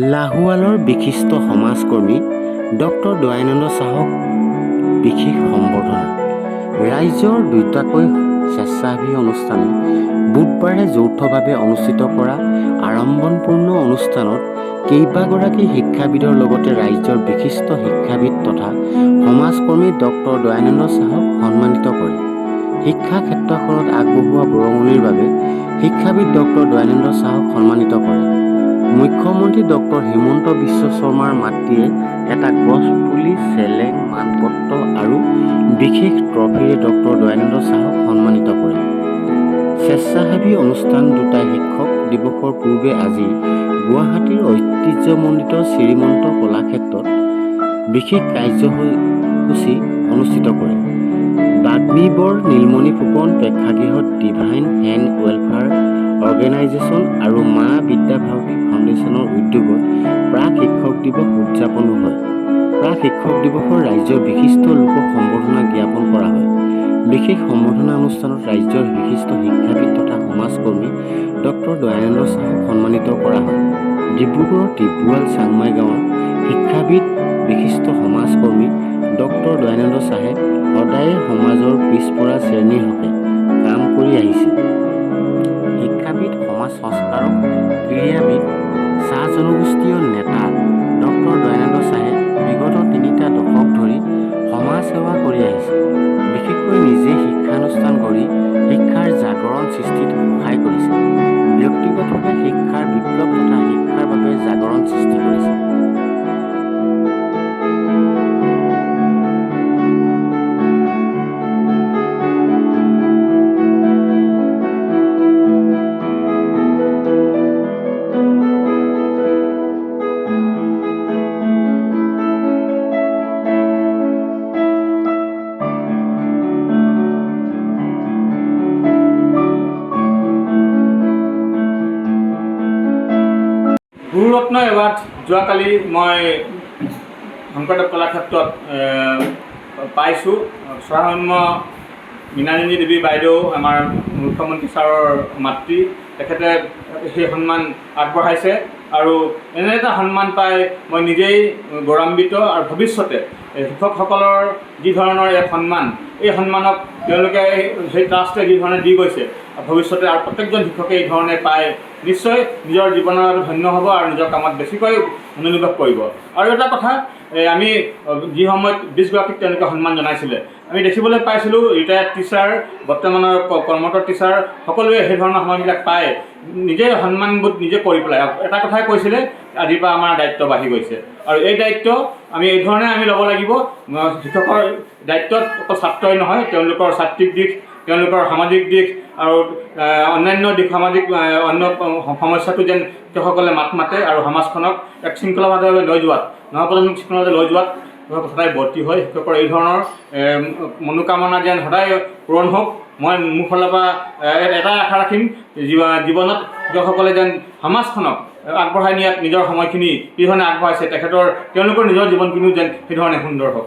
লাহোৱালৰ বিশিষ্ট সমাজকৰ্মী ডক্টৰ দয়ানন্দ চাহক বিশেষ সম্বৰ্ধনা। ৰাইজৰ দুটাকৈ স্বেচ্ছাসেৱী অনুষ্ঠানে বুধবাৰে যৌথভাৱে অনুষ্ঠিত কৰা আড়ম্বৰপূৰ্ণ অনুষ্ঠানত কেইবাগৰাকী শিক্ষাবিদৰ লগতে ৰাইজৰ বিশিষ্ট শিক্ষাবিদ তথা সমাজকৰ্মী ডক্টৰ দয়ানন্দ চাহক সন্মানিত কৰে। শিক্ষা ক্ষেত্ৰখনত আগবঢ়োৱা বৰঙণিৰ বাবে শিক্ষাবিদ ডক্টৰ দয়ানন্দ চাহক সন্মানিত কৰে। মুখ্যমন্ত্ৰী ডক্টৰ হিমন্ত বিশ্ব শৰ্মাৰ মাতৃয়ে এটা গছপুলি, চেলেং, মানপত্ৰ আৰু বিশেষ ট্ৰফীৰে ডক্টৰ দয়ানন্দ চাহক সন্মানিত কৰে। স্বেচ্ছাসেৱী অনুষ্ঠান দুটাই শিক্ষক দিৱসৰ পূৰ্বে আজি গুৱাহাটীৰ ঐতিহ্যমণ্ডিত শ্ৰীমন্ত কলাক্ষেত্ৰত বিশেষ কাৰ্যসূচী অনুষ্ঠিত কৰে। বাগ্মীবৰ নীলমণি ফুকন প্ৰেক্ষাগৃহত ডিভাইন হেণ্ড ৱেলফেয়াৰ অৰ্গেনাইজেশ্যন আৰু মা বিদ্যা ভাৰতী ফাউণ্ডেশ্যনৰ উদ্যোগত প্ৰাক শিক্ষক দিৱস উদযাপনো হয়। প্ৰাক শিক্ষক দিৱসৰ ৰাজ্যৰ বিশিষ্ট লোকক সম্বৰ্ধনা জ্ঞাপন কৰা হয়। বিশেষ সম্বৰ্ধনা অনুষ্ঠানত ৰাজ্যৰ বিশিষ্ট শিক্ষাবিদ তথা সমাজকৰ্মী ডক্টৰ দয়ানন্দ চাহক সন্মানিত কৰা হয়। ডিব্ৰুগড়ৰ টিবুৱাল চাংমাই গাঁৱৰ শিক্ষাবিদ বিশিষ্ট সমাজকৰ্মী ডক্টৰ দয়ানন্দ চাহে সদায়ে সমাজৰ পিছপৰা শ্ৰেণীৰ হকে কাম কৰি আহিছে। শিক্ষাবিদ, সমাজ সংস্কাৰক, ক্ৰীড়াবিদ, চাহ জনগোষ্ঠীয় নেতা ডক্টৰ দয়ানন্দ চাহে বিগত ৩টা দশক ধৰি সমাজ সেৱা কৰি আহিছে। বিশেষকৈ নিজে শিক্ষানুষ্ঠান গঢ়ি শিক্ষাৰ জাগৰণ সৃষ্টিত সহায় কৰিছে। ব্যক্তিগতভাৱে শিক্ষাৰ বিপ্লৱ তথা শিক্ষাৰ বাবে জাগৰণ সৃষ্টি কৰিছে। গুৰুৰত্ন এৱাৰ্ড যোৱাকালি মই শংকৰদেৱ কলাক্ষেত্ৰত পাইছোঁ। স্বৰাম্য মৃণালিনী দেৱী বাইদেউ, আমাৰ মুখ্যমন্ত্ৰী ছাৰৰ মাতৃ, তেখেতে সেই সন্মান আগবঢ়াইছে আৰু এনে এটা সন্মান পাই মই নিজেই গৌৰৱান্বিত। আৰু ভৱিষ্যতে শিক্ষকসকলৰ যি ধৰণৰ এক সন্মান, এই সন্মানক তেওঁলোকে সেই ট্ৰাষ্টে যি ধৰণে দি গৈছে, ভৱিষ্যতে আৰু প্ৰত্যেকজন শিক্ষকে এই ধৰণে পাই নিশ্চয় নিজৰ জীৱনৰ ধন্য হ'ব আৰু নিজৰ কামত বেছিকৈ মনোনিৱেশ কৰিব। আৰু এটা কথা, আমি যি সময়ত 20গৰাকীক তেওঁলোকে সন্মান জনাইছিলে, আমি দেখিবলৈ পাইছিলোঁ ৰিটায়াৰ্ড টিচাৰ, বৰ্তমানৰ কৰ্মৰত টিচাৰ সকলোৱে সেই ধৰণৰ সন্মানবিলাক পায় নিজে সন্মানবোধ নিজে কৰি পেলাই এটা কথাই কৈছিলে, আজিৰ পৰা আমাৰ দায়িত্ব বাঢ়ি গৈছে। আৰু এই দায়িত্ব আমি এই ধৰণে আমি ল'ব লাগিব। শিক্ষকৰ দায়িত্বত অকল ছাত্ৰই নহয়, তেওঁলোকৰ চাত্ৰিক দিশ, তেওঁলোকৰ সামাজিক দিশ আৰু অন্যান্য দিশ, সামাজিক অন্য সমস্যাটো যেন শিক্ষকসকলে মাত মাতে আৰু সমাজখনক এক শৃংখলাবদ্ধভাৱে লৈ যোৱাত, নৱপ্ৰজন্মক শৃংখলাবদ্ধ লৈ যোৱাত সদায় বৰ্তি হয়। শিক্ষকৰ এই ধৰণৰ মনোকামনা যেন সদায় পূৰণ হওক। মই মোৰ ফালৰ পৰা এটাই আশা ৰাখিম, জীৱনত শিক্ষকসকলে যেন সমাজখনক আগবঢ়াই নিয়াত নিজৰ সময়খিনি যি ধৰণে আগবঢ়াইছে, তেওঁলোকৰ নিজৰ জীৱনখিনিও যেন সেই ধৰণে সুন্দৰ হওক।